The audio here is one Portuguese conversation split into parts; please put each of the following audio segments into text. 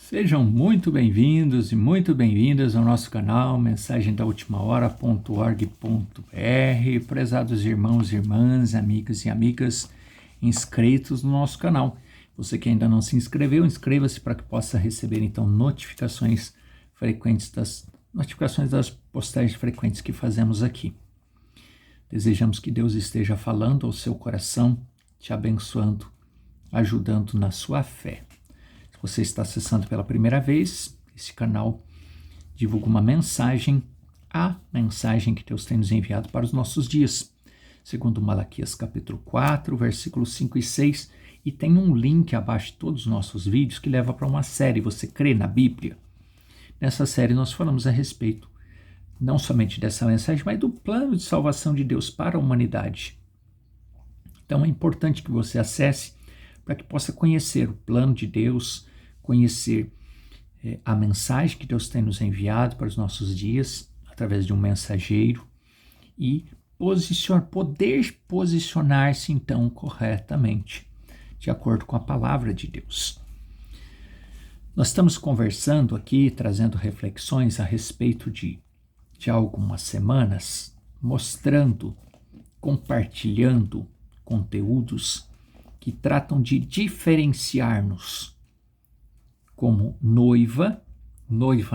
Sejam muito bem-vindos e muito bem-vindas ao nosso canal Mensagem da Última Hora.org.br. Prezados irmãos e irmãs, amigos e amigas inscritos no nosso canal. Você que ainda não se inscreveu, inscreva-se para que possa receber então notificações das postagens frequentes que fazemos aqui. Desejamos que Deus esteja falando ao seu coração, te abençoando, ajudando na sua fé. Se você está acessando pela primeira vez, esse canal divulga uma mensagem, a mensagem que Deus tem nos enviado para os nossos dias, segundo Malaquias capítulo 4, versículos 5 e 6, e tem um link abaixo de todos os nossos vídeos que leva para uma série, Você Crê na Bíblia? Nessa série nós falamos a respeito, não somente dessa mensagem, mas do plano de salvação de Deus para a humanidade. Então é importante que você acesse para que possa conhecer o plano de Deus, conhecer a mensagem que Deus tem nos enviado para os nossos dias, através de um mensageiro, e poder posicionar-se então corretamente, de acordo com a palavra de Deus. Nós estamos conversando aqui, trazendo reflexões a respeito de algumas semanas, mostrando, compartilhando conteúdos que tratam de diferenciar-nos como noiva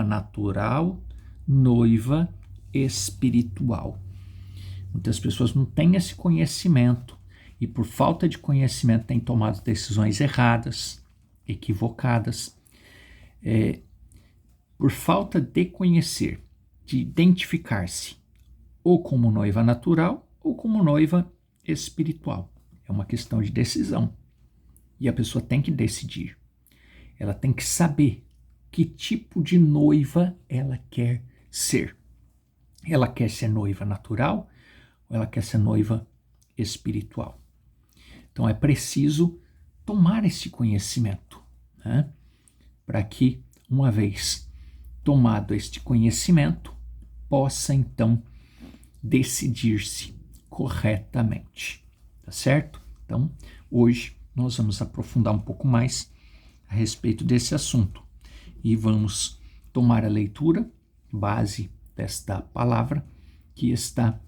natural, noiva espiritual. Muitas pessoas não têm esse conhecimento e por falta de conhecimento têm tomado decisões erradas, equivocadas, por falta de conhecer, de identificar-se ou como noiva natural ou como noiva espiritual. É uma questão de decisão e a pessoa tem que decidir. Ela tem que saber que tipo de noiva ela quer ser. Ela quer ser noiva natural ou ela quer ser noiva espiritual. Então é preciso tomar esse conhecimento, né? Para que, uma vez tomado este conhecimento, possa então decidir-se corretamente, tá certo? Então, hoje nós vamos aprofundar um pouco mais a respeito desse assunto e vamos tomar a leitura, base desta palavra, que está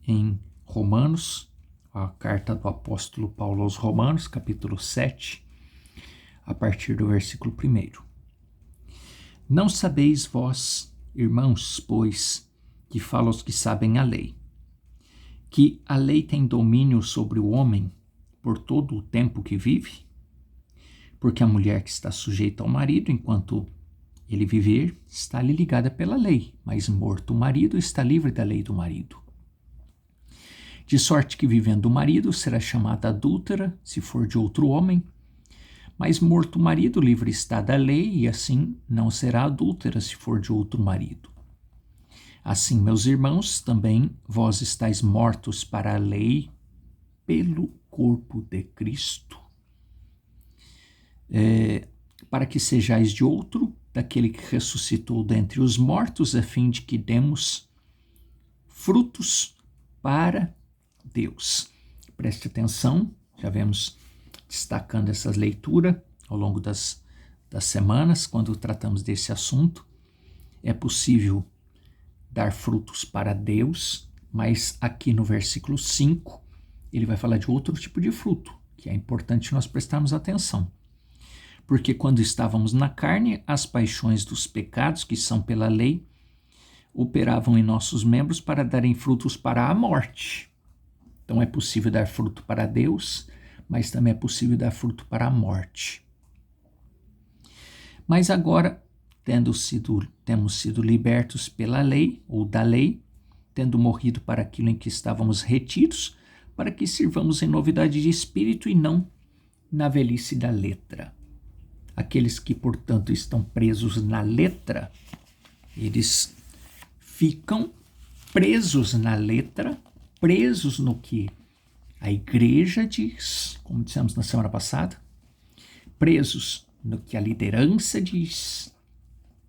em Romanos, a carta do apóstolo Paulo aos Romanos, capítulo 7, a partir do versículo 1. Não sabeis vós, irmãos, pois, que falo aos que sabem a lei, que a lei tem domínio sobre o homem por todo o tempo que vive? Porque a mulher que está sujeita ao marido, enquanto ele viver, está-lhe ligada pela lei, mas morto o marido, está livre da lei do marido. De sorte que, vivendo o marido, será chamada adúltera, se for de outro homem, mas morto o marido, livre está da lei, e assim não será adúltera, se for de outro marido. Assim, meus irmãos, também vós estáis mortos para a lei pelo corpo de Cristo, para que sejais de outro, daquele que ressuscitou dentre os mortos, a fim de que demos frutos para Deus. Preste atenção, já vemos destacando essa leitura ao longo das semanas, quando tratamos desse assunto. É possível dar frutos para Deus, mas aqui no versículo 5, ele vai falar de outro tipo de fruto, que é importante nós prestarmos atenção. Porque quando estávamos na carne, as paixões dos pecados, que são pela lei, operavam em nossos membros para darem frutos para a morte. Então é possível dar fruto para Deus, mas também é possível dar fruto para a morte. Mas agora, temos sido libertos pela lei, ou da lei, tendo morrido para aquilo em que estávamos retidos, para que sirvamos em novidade de espírito e não na velhice da letra. Aqueles que, portanto, estão presos na letra, eles ficam presos na letra, presos no que a igreja diz, como dissemos na semana passada, presos no que a liderança diz,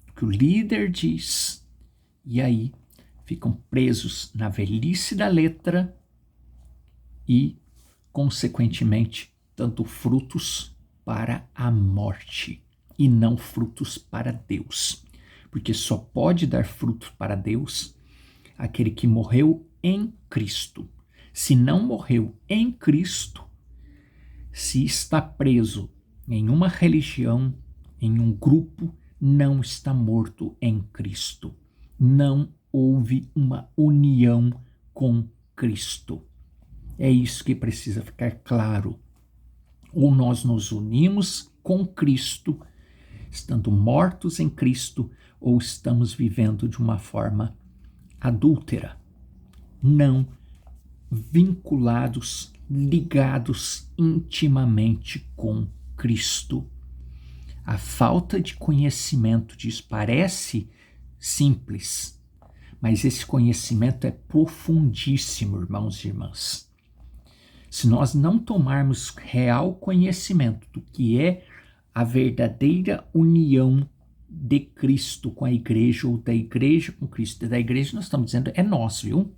no que o líder diz, e aí ficam presos na velhice da letra e, consequentemente, dando frutos para a morte e não frutos para Deus. Porque só pode dar frutos para Deus aquele que morreu em Cristo. Se não morreu em Cristo, se está preso em uma religião, em um grupo, não está morto em Cristo. Não houve uma união com Cristo. É isso que precisa ficar claro. Ou nós nos unimos com Cristo, estando mortos em Cristo, ou estamos vivendo de uma forma adúltera, não vinculados, ligados intimamente com Cristo. A falta de conhecimento disso parece simples, mas esse conhecimento é profundíssimo, irmãos e irmãs. Se nós não tomarmos real conhecimento do que é a verdadeira união de Cristo com a igreja, ou da igreja com Cristo, da igreja nós estamos dizendo é nós, viu?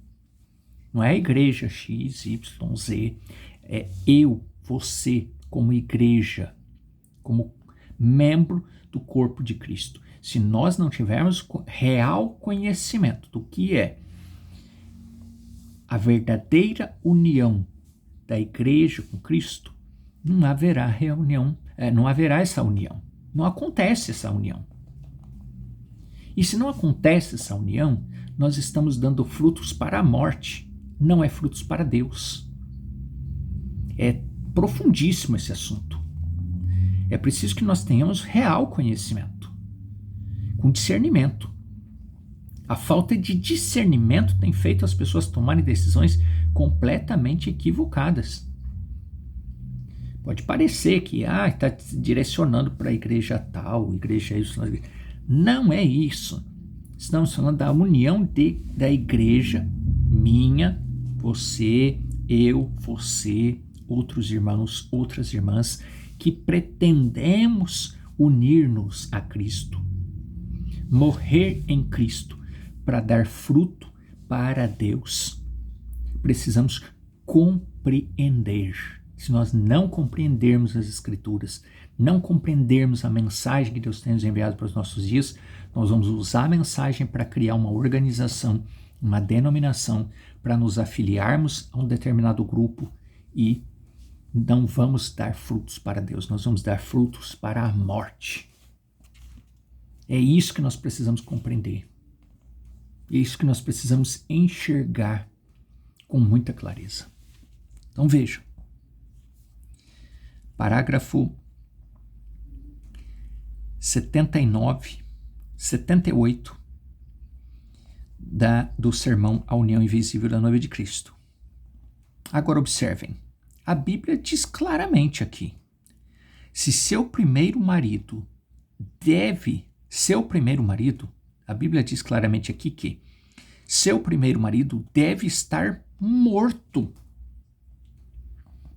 Não é a igreja X, Y, Z, é eu, você, como igreja, como membro do corpo de Cristo. Se nós não tivermos real conhecimento do que é a verdadeira união da igreja com Cristo, não haverá reunião, não haverá essa união. Não acontece essa união. E se não acontece essa união, nós estamos dando frutos para a morte, não é frutos para Deus. É profundíssimo esse assunto. É preciso que nós tenhamos real conhecimento, com discernimento. A falta de discernimento tem feito as pessoas tomarem decisões completamente equivocadas. Pode parecer que está direcionando para a igreja tal, igreja isso. Não é isso. Estamos falando da união da igreja, minha, você, eu, você, outros irmãos, outras irmãs, que pretendemos unir-nos a Cristo, morrer em Cristo, para dar fruto para Deus. Precisamos compreender. Se nós não compreendermos as Escrituras, não compreendermos a mensagem que Deus tem nos enviado para os nossos dias, nós vamos usar a mensagem para criar uma organização, uma denominação, para nos afiliarmos a um determinado grupo e não vamos dar frutos para Deus, nós vamos dar frutos para a morte. É isso que nós precisamos compreender. É isso que nós precisamos enxergar com muita clareza. Então vejam. Parágrafo 79, 78 do sermão A União Invisível da Noiva de Cristo. Agora observem, a Bíblia diz claramente aqui, se seu primeiro marido, a Bíblia diz claramente aqui que seu primeiro marido deve estar morto,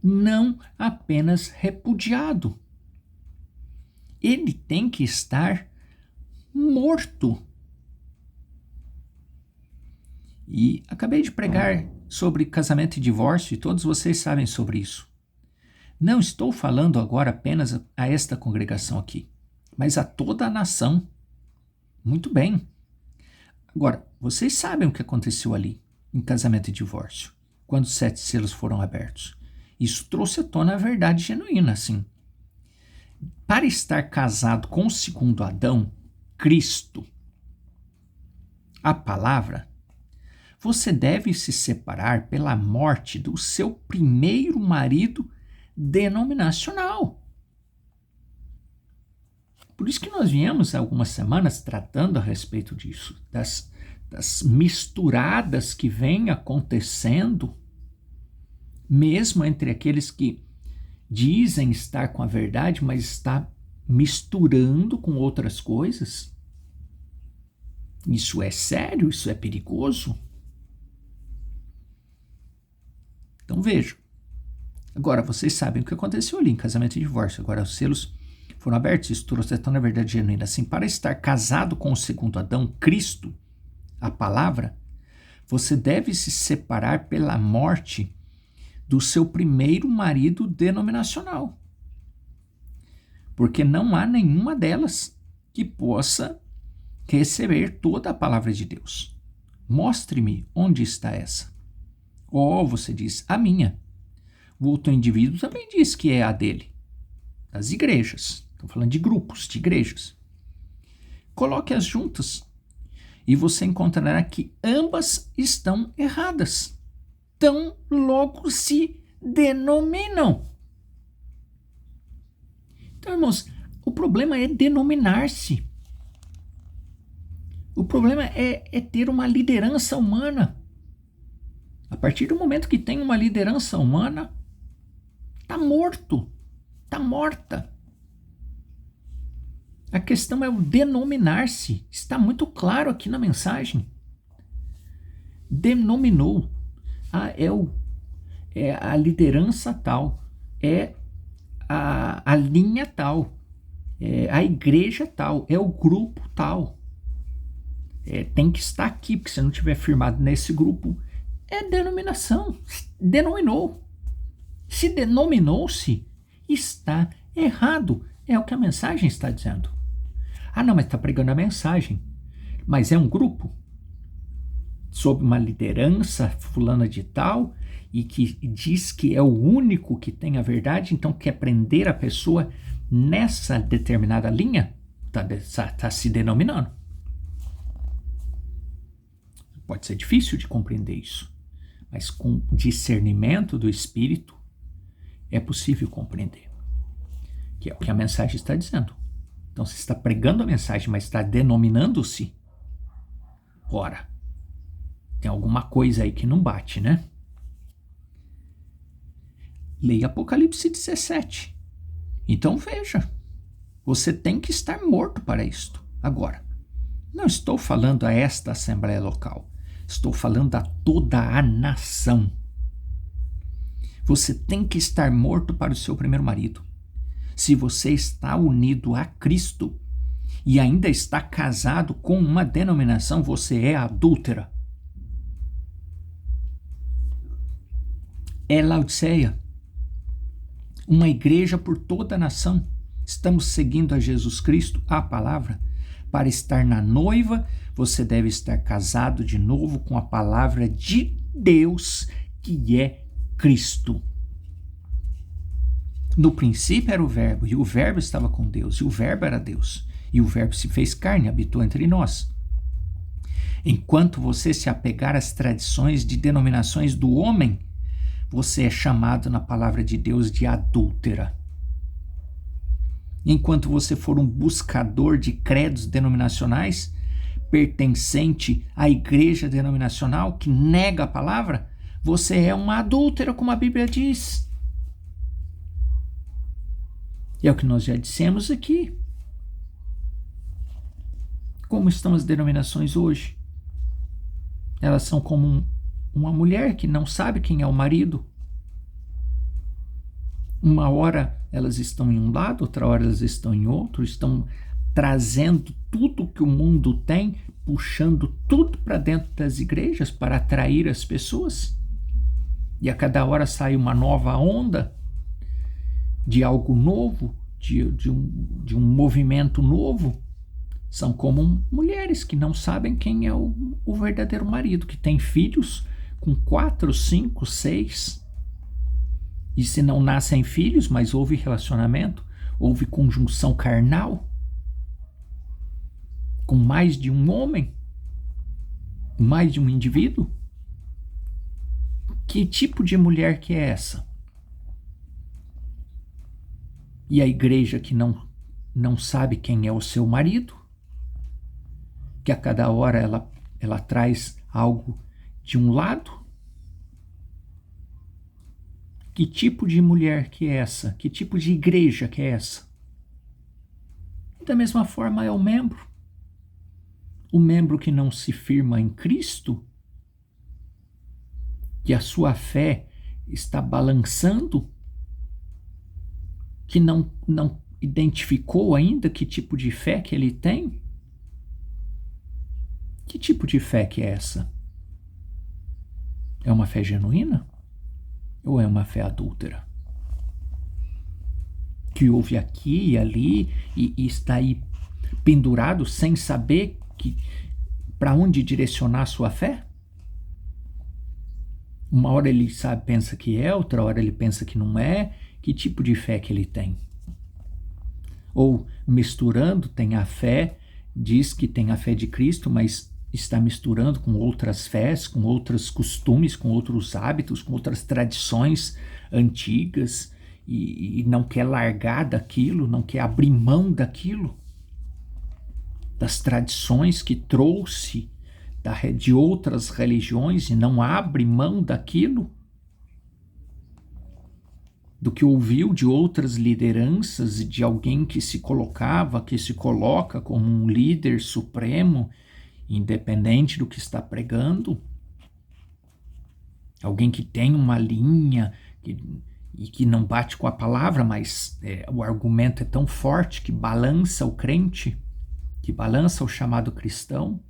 não apenas repudiado. Ele tem que estar morto. E acabei de pregar sobre casamento e divórcio e todos vocês sabem sobre isso. Não estou falando agora apenas a esta congregação aqui, mas a toda a nação. Muito bem. Agora, vocês sabem o que aconteceu ali em casamento e divórcio, quando os 7 selos foram abertos. Isso trouxe à tona a verdade genuína, sim. Para estar casado com o segundo Adão, Cristo, a palavra, você deve se separar pela morte do seu primeiro marido denominacional. Por isso que nós viemos há algumas semanas tratando a respeito disso, das misturadas que vêm acontecendo, mesmo entre aqueles que dizem estar com a verdade, mas está misturando com outras coisas. Isso é sério, isso é perigoso. Então vejam. Agora, vocês sabem o que aconteceu ali em casamento e divórcio. Agora, os selos foram abertos, isso trouxe a tona verdade genuína. Assim, para estar casado com o segundo Adão, Cristo, a palavra, você deve se separar pela morte do seu primeiro marido denominacional. porque não há nenhuma delas que possa receber toda a palavra de Deus. Mostre-me onde está essa. Você diz, a minha. O outro indivíduo também diz que é a dele. As igrejas. Estou falando de grupos, de igrejas. Coloque-as juntas e você encontrará que ambas estão erradas. Tão logo se denominam. Então, irmãos, o problema é denominar-se. O problema é ter uma liderança humana. A partir do momento que tem uma liderança humana, está morto, está morta. A questão é o denominar-se. Está muito claro aqui na mensagem. Denominou. É a liderança tal. É a linha tal. É a igreja tal. É o grupo tal. Tem que estar aqui, porque se não tiver firmado nesse grupo, é denominação. Denominou. Se denominou-se, está errado. É o que a mensagem está dizendo. Não, mas está pregando a mensagem. Mas é um grupo sob uma liderança fulana de tal e que diz que é o único que tem a verdade, então quer prender a pessoa nessa determinada linha, está se denominando. Pode ser difícil de compreender isso, mas com discernimento do Espírito é possível compreender, que é o que a mensagem está dizendo. Então, se está pregando a mensagem, mas está denominando-se, ora, tem alguma coisa aí que não bate, né? Leia Apocalipse 17. Então, veja, você tem que estar morto para isto. Agora, não estou falando a esta Assembleia Local, estou falando a toda a nação. Você tem que estar morto para o seu primeiro marido. Se você está unido a Cristo e ainda está casado com uma denominação, você é adúltera. É Laodiceia, uma igreja por toda a nação. Estamos seguindo a Jesus Cristo, a palavra. Para estar na noiva, você deve estar casado de novo com a palavra de Deus, que é Cristo. No princípio era o Verbo, e o Verbo estava com Deus, e o Verbo era Deus, e o Verbo se fez carne e habitou entre nós. Enquanto você se apegar às tradições de denominações do homem, você é chamado na palavra de Deus de adúltera. Enquanto você for um buscador de credos denominacionais, pertencente à igreja denominacional que nega a palavra, você é uma adúltera, como a Bíblia diz. É o que nós já dissemos aqui. Como estão as denominações hoje? Elas são como uma mulher que não sabe quem é o marido. Uma hora elas estão em um lado, outra hora elas estão em outro, estão trazendo tudo que o mundo tem, puxando tudo para dentro das igrejas para atrair as pessoas. E a cada hora sai uma nova onda de algo novo, de um movimento novo. São como mulheres que não sabem quem é o verdadeiro marido, que tem filhos com 4, 5, 6. E se não nascem filhos, mas houve relacionamento, houve conjunção carnal com mais de um homem, mais de um indivíduo, que tipo de mulher que é essa? E a igreja que não sabe quem é o seu marido, que a cada hora ela traz algo de um lado. Que tipo de mulher que é essa? Que tipo de igreja que é essa? E da mesma forma é o membro. O membro que não se firma em Cristo, que a sua fé está balançando, que não identificou ainda que tipo de fé que ele tem. Que tipo de fé que é essa? É uma fé genuína? Ou é uma fé adúltera? que ouve aqui e ali e está aí pendurado sem saber para onde direcionar a sua fé? Uma hora ele pensa que é, outra hora ele pensa que não é. Que tipo de fé que ele tem? Ou misturando, tem a fé, diz que tem a fé de Cristo, mas está misturando com outras fés, com outros costumes, com outros hábitos, com outras tradições antigas e não quer largar daquilo, não quer abrir mão daquilo, das tradições que trouxe de outras religiões e não abre mão daquilo, do que ouviu de outras lideranças e de alguém que se coloca como um líder supremo, independente do que está pregando, alguém que tem uma linha e que não bate com a palavra, mas o argumento é tão forte que balança o crente, que balança o chamado cristão.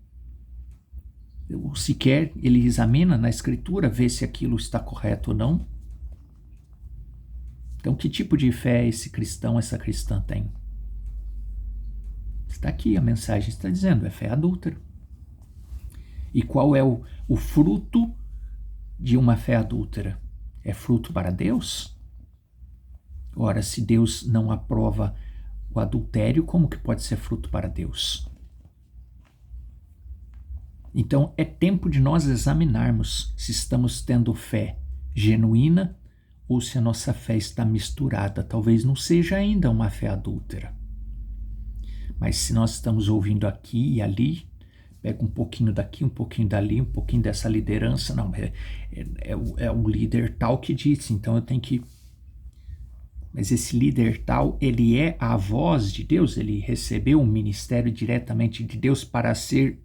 Ou sequer ele examina na escritura, vê se aquilo está correto ou não. Então, que tipo de fé esse cristão, essa cristã tem? Está aqui, a mensagem está dizendo, é fé adúltera. E qual é o fruto de uma fé adúltera? É fruto para Deus? Ora, se Deus não aprova o adultério, como que pode ser fruto para Deus? Então, é tempo de nós examinarmos se estamos tendo fé genuína ou se a nossa fé está misturada. Talvez não seja ainda uma fé adúltera. Mas se nós estamos ouvindo aqui e ali, pega um pouquinho daqui, um pouquinho dali, um pouquinho dessa liderança, não, é o líder tal que disse, então eu tenho que... Mas esse líder tal, ele é a voz de Deus, ele recebeu um ministério diretamente de Deus para ser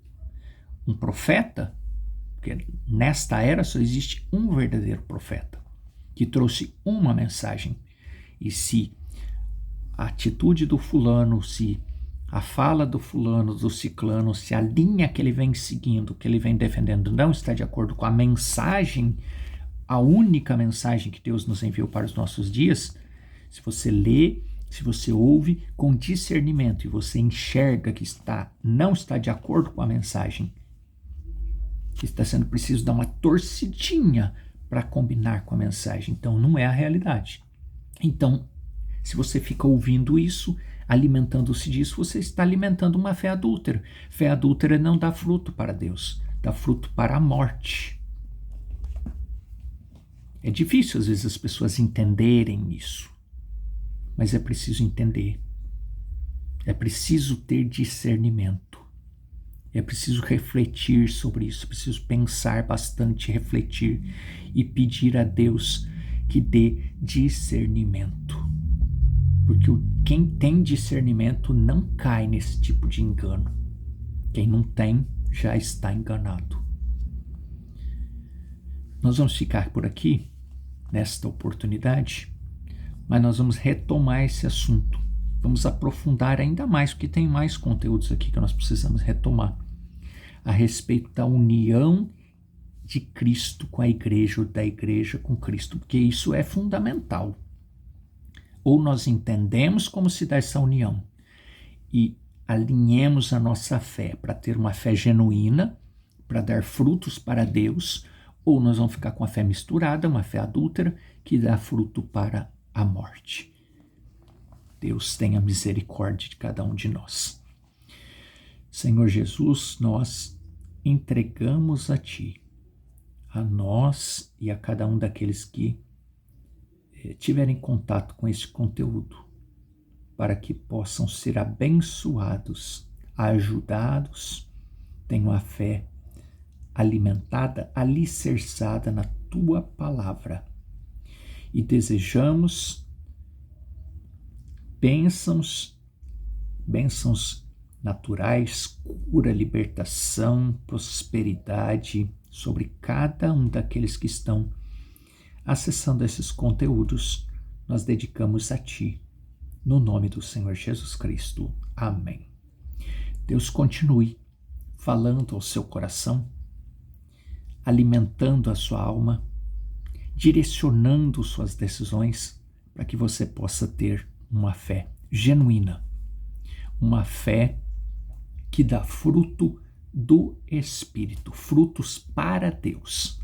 um profeta, porque nesta era só existe um verdadeiro profeta, que trouxe uma mensagem. E se a atitude do fulano, se a fala do fulano, do ciclano, se a linha que ele vem seguindo, que ele vem defendendo, não está de acordo com a mensagem, a única mensagem que Deus nos enviou para os nossos dias, se você lê, se você ouve com discernimento e você enxerga que não está de acordo com a mensagem, que está sendo preciso dar uma torcidinha para combinar com a mensagem, então não é a realidade. Então, se você fica ouvindo isso, alimentando-se disso, você está alimentando uma fé adúltera. Fé adúltera não dá fruto para Deus, dá fruto para a morte. É difícil às vezes as pessoas entenderem isso, mas é preciso entender. É preciso ter discernimento. É preciso refletir sobre isso, é preciso pensar bastante, refletir e pedir a Deus que dê discernimento. Porque quem tem discernimento não cai nesse tipo de engano. Quem não tem já está enganado. Nós vamos ficar por aqui nesta oportunidade, mas nós vamos retomar esse assunto. Vamos aprofundar ainda mais, porque tem mais conteúdos aqui que nós precisamos retomar a respeito da união de Cristo com a igreja, ou da igreja com Cristo, porque isso é fundamental. Ou nós entendemos como se dá essa união e alinhemos a nossa fé para ter uma fé genuína, para dar frutos para Deus, ou nós vamos ficar com a fé misturada, uma fé adúltera, que dá fruto para a morte. Deus tenha misericórdia de cada um de nós. Senhor Jesus, nós entregamos a Ti, a nós e a cada um daqueles que tiverem contato com esse conteúdo, para que possam ser abençoados, ajudados, tenham a fé alimentada, alicerçada na Tua palavra. E desejamos bênçãos naturais, cura, libertação, prosperidade sobre cada um daqueles que estão acessando esses conteúdos. Nós dedicamos a Ti, no nome do Senhor Jesus Cristo. Amém. Deus continue falando ao seu coração, alimentando a sua alma, direcionando suas decisões para que você possa ter uma fé genuína, uma fé que dá fruto do Espírito, frutos para Deus.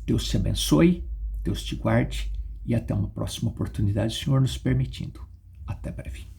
Deus te abençoe, Deus te guarde e até uma próxima oportunidade, Senhor nos permitindo. Até breve.